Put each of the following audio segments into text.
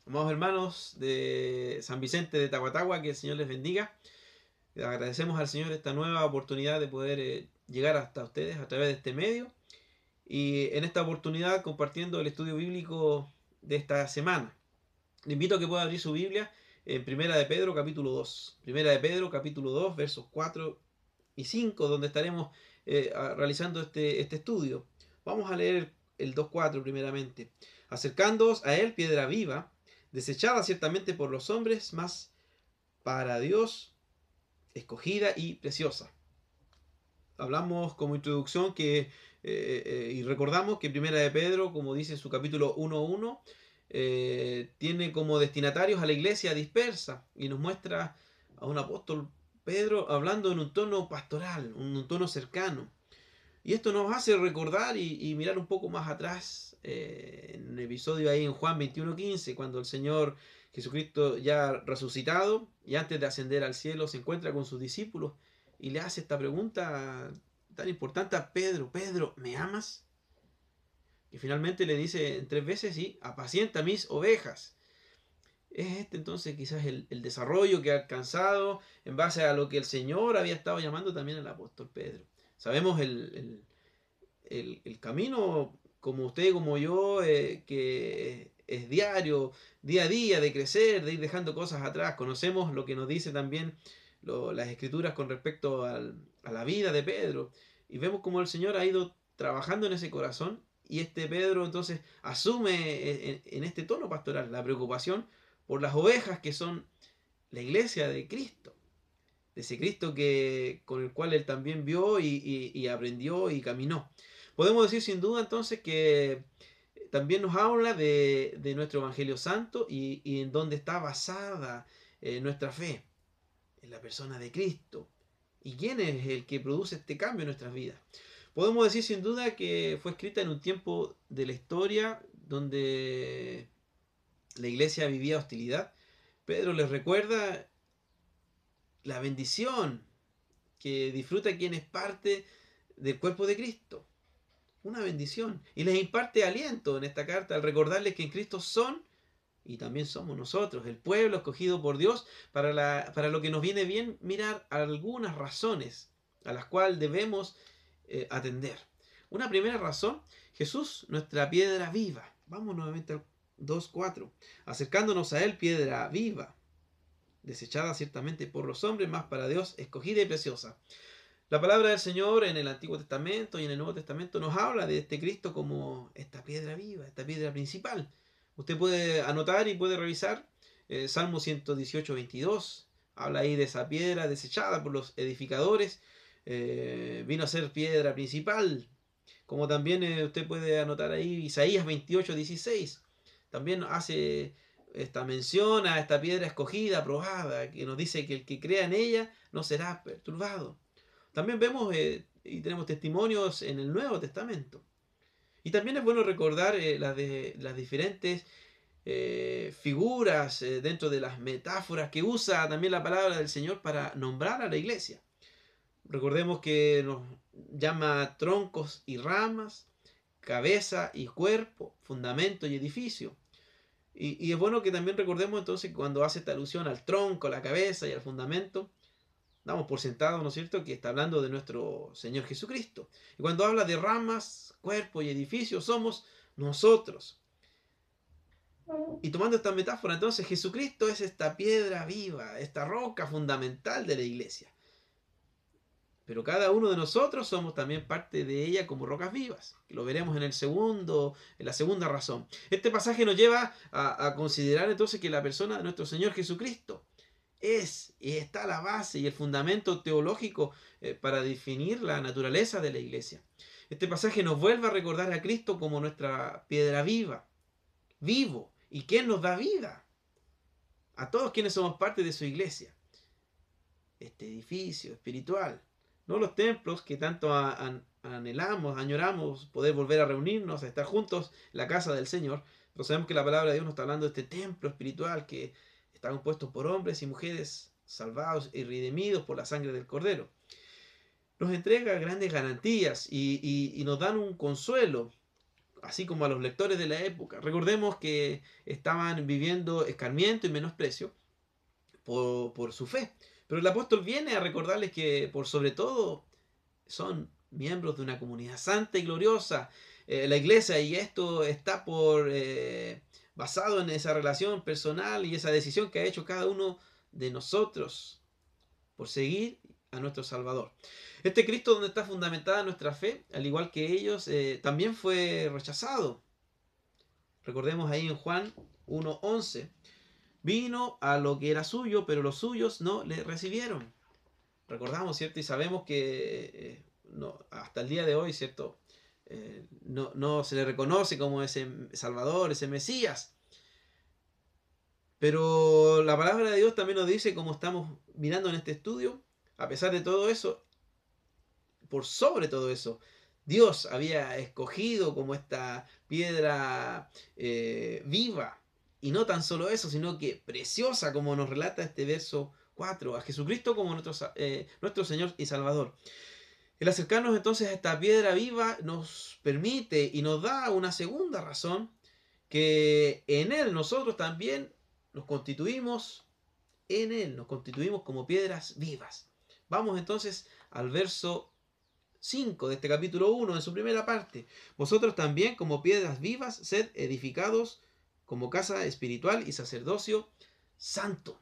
Amados hermanos de San Vicente de Tahuatahua, que el Señor les bendiga. Agradecemos al Señor esta nueva oportunidad de poder llegar hasta ustedes a través de este medio y en esta oportunidad compartiendo el estudio bíblico de esta semana. Le invito a que pueda abrir su Biblia en Primera de Pedro capítulo 2. Primera de Pedro capítulo 2 versos 4 y 5, donde estaremos realizando este estudio. Vamos a leer el 2:4 primeramente. Acercándoos a él, piedra viva, desechada ciertamente por los hombres, mas para Dios escogida y preciosa. Hablamos como introducción y recordamos que Primera de Pedro, como dice en su capítulo 1:1, tiene como destinatarios a la iglesia dispersa y nos muestra a un apóstol Pedro hablando en un tono pastoral, un tono cercano. Y esto nos hace recordar y mirar un poco más atrás en un episodio ahí en Juan 21:15, cuando el Señor Jesucristo ya resucitado y antes de ascender al cielo se encuentra con sus discípulos y le hace esta pregunta tan importante a Pedro: Pedro, ¿me amas? Y finalmente le dice en 3 veces: sí, apacienta mis ovejas. Es este entonces quizás el desarrollo que ha alcanzado en base a lo que el Señor había estado llamando también al apóstol Pedro. Sabemos el camino, como usted, como yo, que es diario, día a día, de crecer, de ir dejando cosas atrás. Conocemos lo que nos dice también las escrituras con respecto a la vida de Pedro. Y vemos como el Señor ha ido trabajando en ese corazón. Y este Pedro entonces asume en este tono pastoral la preocupación por las ovejas que son la iglesia de Cristo. De ese Cristo con el cual él también vio y aprendió y caminó. Podemos decir sin duda entonces que también nos habla de nuestro Evangelio Santo y en donde está basada nuestra fe, en la persona de Cristo. ¿Y quién es el que produce este cambio en nuestras vidas? Podemos decir sin duda que fue escrita en un tiempo de la historia donde la iglesia vivía hostilidad. Pedro les recuerda la bendición que disfruta quien es parte del cuerpo de Cristo. Una bendición. Y les imparte aliento en esta carta al recordarles que en Cristo son y también somos nosotros, el pueblo escogido por Dios, para lo que nos viene bien mirar algunas razones a las cuales debemos atender. Una primera razón: Jesús, nuestra piedra viva. Vamos nuevamente al 2:4. Acercándonos a él, piedra viva, desechada ciertamente por los hombres, mas para Dios escogida y preciosa. La palabra del Señor en el Antiguo Testamento y en el Nuevo Testamento nos habla de este Cristo como esta piedra viva, esta piedra principal. Usted puede anotar y puede revisar Salmo 118:22. Habla ahí de esa piedra desechada por los edificadores. Vino a ser piedra principal. Como también usted puede anotar ahí Isaías 28:16. También hace esta mención a esta piedra escogida, aprobada, que nos dice que el que crea en ella no será perturbado. También vemos y tenemos testimonios en el Nuevo Testamento. Y también es bueno recordar las diferentes figuras dentro de las metáforas que usa también la palabra del Señor para nombrar a la iglesia. Recordemos que nos llama troncos y ramas, cabeza y cuerpo, fundamento y edificio. Y es bueno que también recordemos entonces que cuando hace esta alusión al tronco, a la cabeza y al fundamento, damos por sentado, ¿no es cierto?, que está hablando de nuestro Señor Jesucristo. Y cuando habla de ramas, cuerpo y edificio, somos nosotros. Y tomando esta metáfora, entonces Jesucristo es esta piedra viva, esta roca fundamental de la iglesia. Pero cada uno de nosotros somos también parte de ella como rocas vivas. Que lo veremos en la segunda razón. Este pasaje nos lleva a considerar entonces que la persona de nuestro Señor Jesucristo es y está la base y el fundamento teológico para definir la naturaleza de la iglesia. Este pasaje nos vuelve a recordar a Cristo como nuestra piedra viva, vivo. ¿Y quién nos da vida? A todos quienes somos parte de su iglesia. Este edificio espiritual. No los templos que tanto anhelamos, añoramos poder volver a reunirnos, a estar juntos en la casa del Señor. Pero sabemos que la palabra de Dios nos está hablando de este templo espiritual que está compuesto por hombres y mujeres salvados y redimidos por la sangre del Cordero. Nos entrega grandes garantías y nos dan un consuelo así como a los lectores de la época. Recordemos que estaban viviendo escarmiento y menosprecio por su fe. Pero el apóstol viene a recordarles que por sobre todo son miembros de una comunidad santa y gloriosa, la iglesia, y esto está basado en esa relación personal y esa decisión que ha hecho cada uno de nosotros por seguir a nuestro Salvador. Este Cristo donde está fundamentada nuestra fe, al igual que ellos, también fue rechazado. Recordemos ahí en Juan 1:11. Vino a lo que era suyo, pero los suyos no le recibieron. Recordamos, ¿cierto? Y sabemos que no, hasta el día de hoy, ¿cierto? No se le reconoce como ese Salvador, ese Mesías. Pero la palabra de Dios también nos dice, como estamos mirando en este estudio, a pesar de todo eso, por sobre todo eso, Dios había escogido como esta piedra viva. Y no tan solo eso, sino que preciosa, como nos relata este verso 4, a Jesucristo como nuestro Señor y Salvador. El acercarnos entonces a esta piedra viva nos permite y nos da una segunda razón, que en Él nosotros también nos constituimos, como piedras vivas. Vamos entonces al verso 5 de este capítulo 1, en su primera parte. Vosotros también, como piedras vivas, sed edificados como casa espiritual y sacerdocio santo.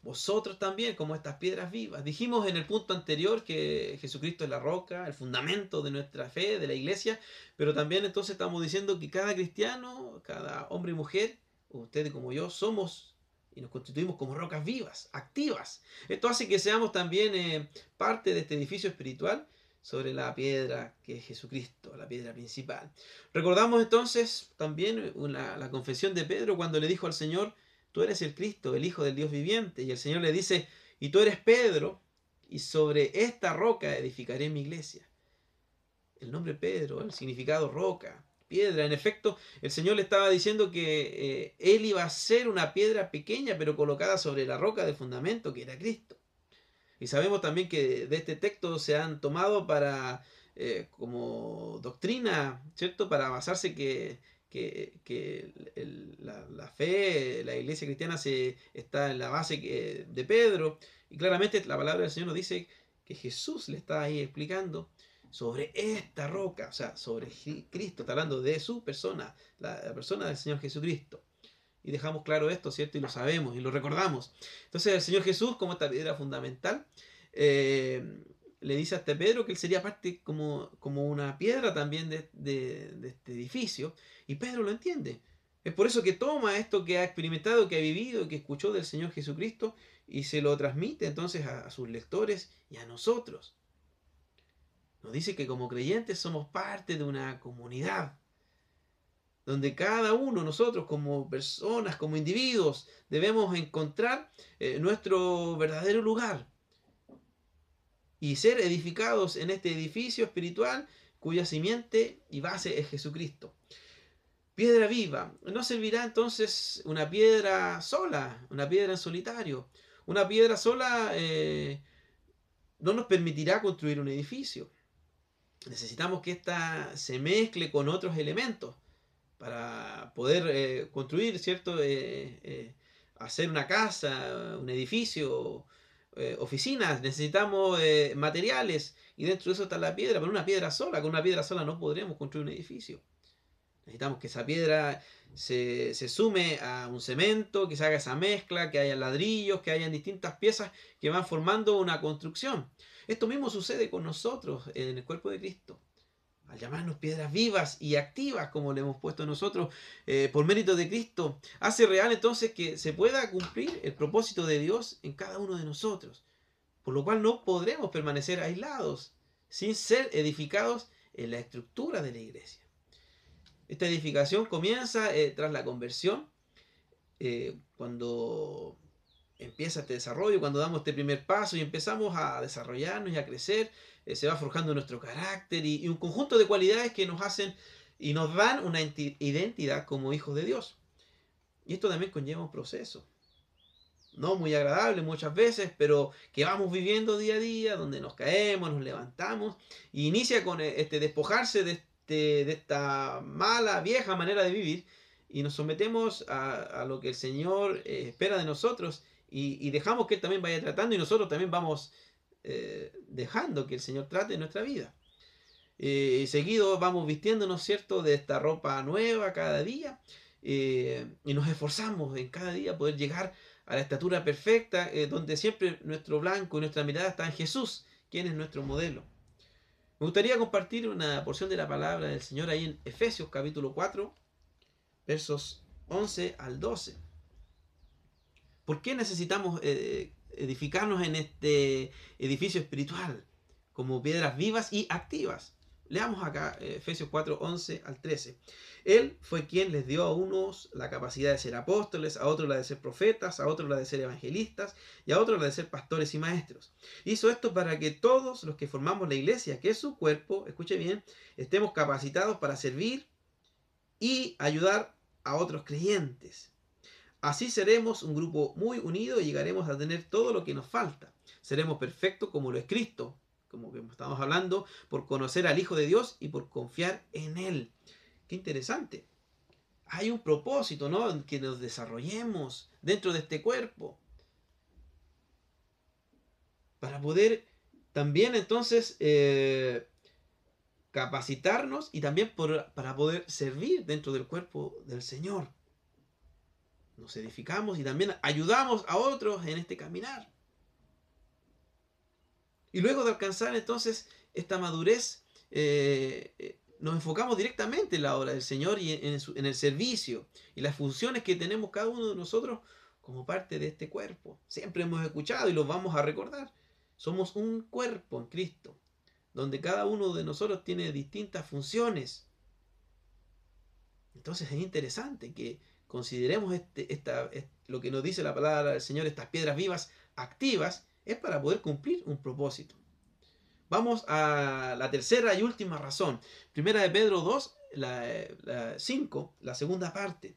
Vosotros también, como estas piedras vivas. Dijimos en el punto anterior que Jesucristo es la roca, el fundamento de nuestra fe, de la iglesia, pero también entonces estamos diciendo que cada cristiano, cada hombre y mujer, ustedes como yo, somos y nos constituimos como rocas vivas, activas. Esto hace que seamos también parte de este edificio espiritual sobre la piedra que es Jesucristo, la piedra principal. Recordamos entonces también la confesión de Pedro cuando le dijo al Señor: tú eres el Cristo, el Hijo del Dios viviente. Y el Señor le dice: y tú eres Pedro, y sobre esta roca edificaré mi iglesia. El nombre Pedro, el significado roca, piedra. En efecto, el Señor le estaba diciendo que Él iba a ser una piedra pequeña, pero colocada sobre la roca de fundamento, que era Cristo. Y sabemos también que de este texto se han tomado como doctrina, ¿cierto? Para basarse que la fe, la iglesia cristiana está en la base de Pedro. Y claramente la palabra del Señor nos dice que Jesús le está ahí explicando sobre esta roca, o sea, sobre Cristo, está hablando de su persona, la persona del Señor Jesucristo. Y dejamos claro esto, ¿cierto? Y lo sabemos y lo recordamos. Entonces el Señor Jesús, como esta piedra fundamental, le dice a este Pedro que él sería parte como una piedra también de este edificio. Y Pedro lo entiende. Es por eso que toma esto que ha experimentado, que ha vivido, que escuchó del Señor Jesucristo y se lo transmite entonces a sus lectores y a nosotros. Nos dice que como creyentes somos parte de una comunidad donde cada uno, nosotros como personas, como individuos, debemos encontrar nuestro verdadero lugar y ser edificados en este edificio espiritual cuya simiente y base es Jesucristo. Piedra viva. No servirá entonces una piedra sola, una piedra en solitario. Una piedra sola no nos permitirá construir un edificio. Necesitamos que ésta se mezcle con otros elementos para poder construir, ¿cierto? Hacer una casa, un edificio, oficinas. Necesitamos materiales y dentro de eso está la piedra, pero una piedra sola, con una piedra sola no podremos construir un edificio. Necesitamos que esa piedra se sume a un cemento, que se haga esa mezcla, que haya ladrillos, que hayan distintas piezas que van formando una construcción. Esto mismo sucede con nosotros en el cuerpo de Cristo. Al llamarnos piedras vivas y activas, como le hemos puesto nosotros, por mérito de Cristo, hace real entonces que se pueda cumplir el propósito de Dios en cada uno de nosotros. Por lo cual no podremos permanecer aislados, sin ser edificados en la estructura de la iglesia. Esta edificación comienza tras la conversión, cuando empieza este desarrollo, cuando damos este primer paso y empezamos a desarrollarnos y a crecer, se va forjando nuestro carácter y un conjunto de cualidades que nos hacen y nos dan una identidad como hijos de Dios. Y esto también conlleva un proceso, no muy agradable muchas veces, pero que vamos viviendo día a día, donde nos caemos, nos levantamos, y inicia con este despojarse de esta mala, vieja manera de vivir y nos sometemos a lo que el Señor espera de nosotros y dejamos que Él también vaya tratando y nosotros también vamos dejando que el Señor trate nuestra vida. Seguido vamos vistiéndonos, ¿cierto?, de esta ropa nueva cada día y nos esforzamos en cada día poder llegar a la estatura perfecta, donde siempre nuestro blanco y nuestra mirada está en Jesús, quien es nuestro modelo. Me gustaría compartir una porción de la palabra del Señor ahí en Efesios capítulo 4, versos 11 al 12. ¿Por qué necesitamos edificarnos en este edificio espiritual como piedras vivas y activas? Leamos acá Efesios 4, 11 al 13. Él fue quien les dio a unos la capacidad de ser apóstoles, a otros la de ser profetas, a otros la de ser evangelistas y a otros la de ser pastores y maestros. Hizo esto para que todos los que formamos la iglesia, que es su cuerpo, escuche bien, estemos capacitados para servir y ayudar a otros creyentes. Así seremos un grupo muy unido y llegaremos a tener todo lo que nos falta. Seremos perfectos como lo es Cristo, como que estamos hablando, por conocer al Hijo de Dios y por confiar en Él. Qué interesante. Hay un propósito, ¿no?, en que nos desarrollemos dentro de este cuerpo. Para poder también entonces capacitarnos y también para poder servir dentro del cuerpo del Señor. Nos edificamos y también ayudamos a otros en este caminar. Y luego de alcanzar entonces esta madurez, nos enfocamos directamente en la obra del Señor y en el servicio y las funciones que tenemos cada uno de nosotros como parte de este cuerpo. Siempre hemos escuchado y los vamos a recordar. Somos un cuerpo en Cristo, donde cada uno de nosotros tiene distintas funciones. Entonces es interesante que consideremos lo que nos dice la palabra del Señor, estas piedras vivas activas, es para poder cumplir un propósito. Vamos a la tercera y última razón. Primera de Pedro 2, 5, la segunda parte.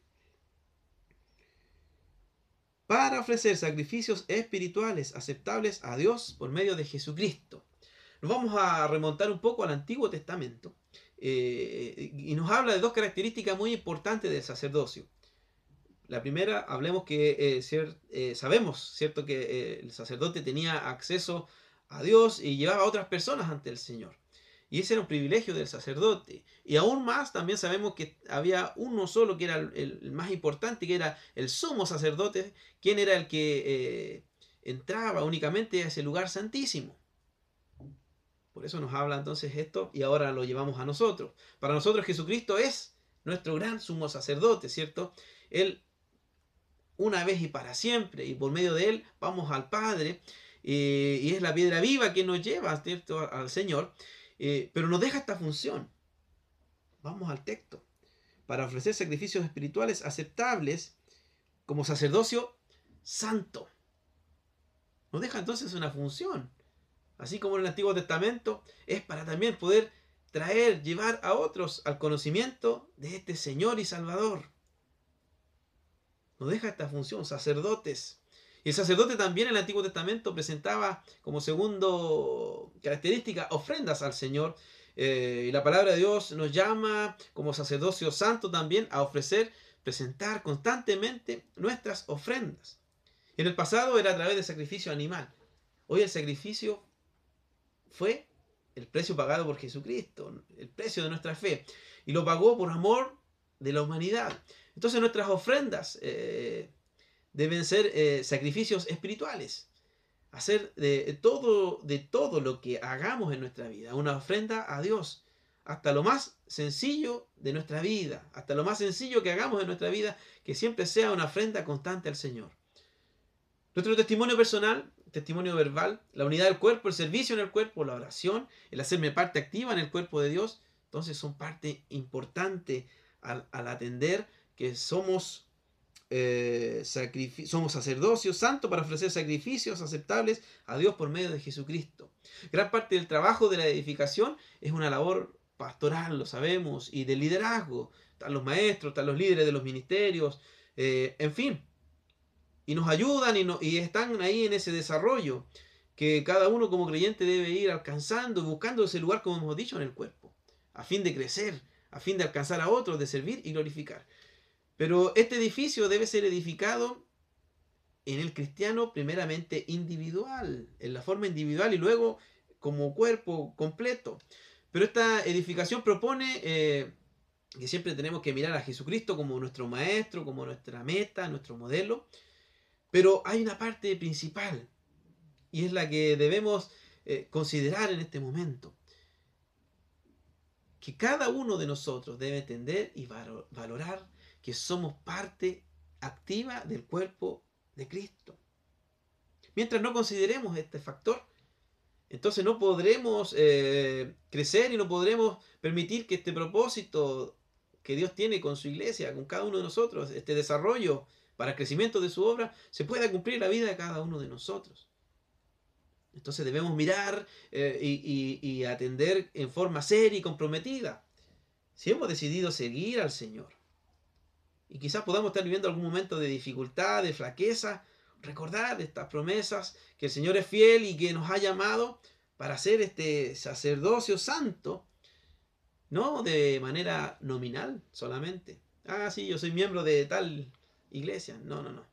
Para ofrecer sacrificios espirituales aceptables a Dios por medio de Jesucristo. Nos vamos a remontar un poco al Antiguo Testamento y nos habla de dos características muy importantes del sacerdocio. La primera, hablemos que sabemos, ¿cierto?, que el sacerdote tenía acceso a Dios y llevaba a otras personas ante el Señor. Y ese era un privilegio del sacerdote. Y aún más, también sabemos que había uno solo que era el más importante, que era el sumo sacerdote, quien era el que entraba únicamente a ese lugar santísimo. Por eso nos habla entonces esto y ahora lo llevamos a nosotros. Para nosotros Jesucristo es nuestro gran sumo sacerdote, ¿cierto? Él una vez y para siempre, y por medio de Él vamos al Padre, y es la piedra viva que nos lleva, ¿cierto?, al Señor, pero nos deja esta función. Vamos al texto. Para ofrecer sacrificios espirituales aceptables como sacerdocio santo. Nos deja entonces una función. Así como en el Antiguo Testamento, es para también poder llevar a otros al conocimiento de este Señor y Salvador. Nos deja esta función, sacerdotes. Y el sacerdote también en el Antiguo Testamento presentaba como segundo característica ofrendas al Señor. Y la palabra de Dios nos llama como sacerdocio santo también a presentar constantemente nuestras ofrendas. En el pasado era a través del sacrificio animal. Hoy el sacrificio fue el precio pagado por Jesucristo, el precio de nuestra fe. Y lo pagó por amor de la humanidad. Entonces nuestras ofrendas deben ser sacrificios espirituales. Hacer de todo lo que hagamos en nuestra vida una ofrenda a Dios. Hasta lo más sencillo de nuestra vida. Hasta lo más sencillo que hagamos en nuestra vida. Que siempre sea una ofrenda constante al Señor. Nuestro testimonio personal, testimonio verbal, la unidad del cuerpo, el servicio en el cuerpo, la oración, el hacerme parte activa en el cuerpo de Dios. Entonces son parte importante al atender que somos sacerdocio santo para ofrecer sacrificios aceptables a Dios por medio de Jesucristo. Gran parte del trabajo de la edificación es una labor pastoral, lo sabemos, y de liderazgo. Están los maestros, están los líderes de los ministerios, en fin. Y nos ayudan y están ahí en ese desarrollo que cada uno como creyente debe ir alcanzando y buscando ese lugar, como hemos dicho, en el cuerpo. a fin de crecer, a fin de alcanzar a otros, de servir y glorificar. Pero este edificio debe ser edificado en el cristiano primeramente individual, en la forma individual y luego como cuerpo completo. Pero esta edificación propone que siempre tenemos que mirar a Jesucristo como nuestro maestro, como nuestra meta, nuestro modelo. Pero hay una parte principal y es la que debemos considerar en este momento. Que cada uno de nosotros debe entender y valorar que somos parte activa del cuerpo de Cristo. Mientras no consideremos este factor, entonces no podremos crecer y no podremos permitir que este propósito que Dios tiene con su iglesia, con cada uno de nosotros, este desarrollo para el crecimiento de su obra, se pueda cumplir en la vida de cada uno de nosotros. Entonces debemos mirar y atender en forma seria y comprometida. Si hemos decidido seguir al Señor, y quizás podamos estar viviendo algún momento de dificultad, de flaqueza, recordar estas promesas, que el Señor es fiel y que nos ha llamado para hacer este sacerdocio santo, no de manera nominal solamente. Ah, sí, yo soy miembro de tal iglesia. No.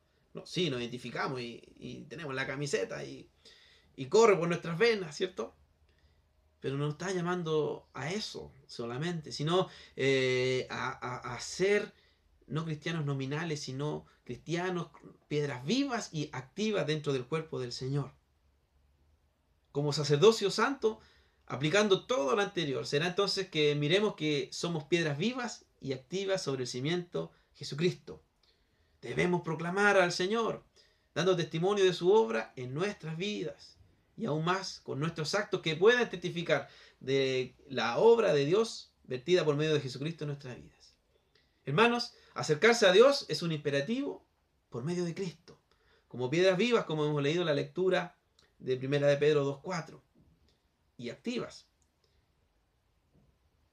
Sí, nos identificamos y tenemos la camiseta y corre por nuestras venas, ¿cierto? Pero no está llamando a eso solamente, sino a ser no cristianos nominales, sino cristianos, piedras vivas y activas dentro del cuerpo del Señor. Como sacerdocio santo, aplicando todo lo anterior, será entonces que miremos que somos piedras vivas y activas sobre el cimiento Jesucristo. Debemos proclamar al Señor, dando testimonio de su obra en nuestras vidas. Y aún más con nuestros actos que puedan testificar de la obra de Dios vertida por medio de Jesucristo en nuestras vidas. Hermanos, acercarse a Dios es un imperativo por medio de Cristo. Como piedras vivas, como hemos leído en la lectura de 1 de Pedro 2:4. Y activas.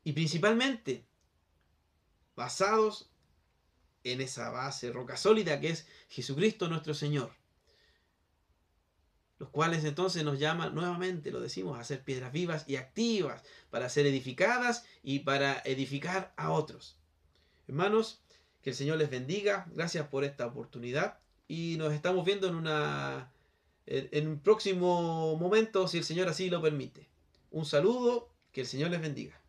Y principalmente basados en esa base roca sólida que es Jesucristo nuestro Señor. Los cuales entonces nos llaman nuevamente, lo decimos, a ser piedras vivas y activas para ser edificadas y para edificar a otros. Hermanos, que el Señor les bendiga. Gracias por esta oportunidad y nos estamos viendo en un próximo momento, si el Señor así lo permite. Un saludo, que el Señor les bendiga.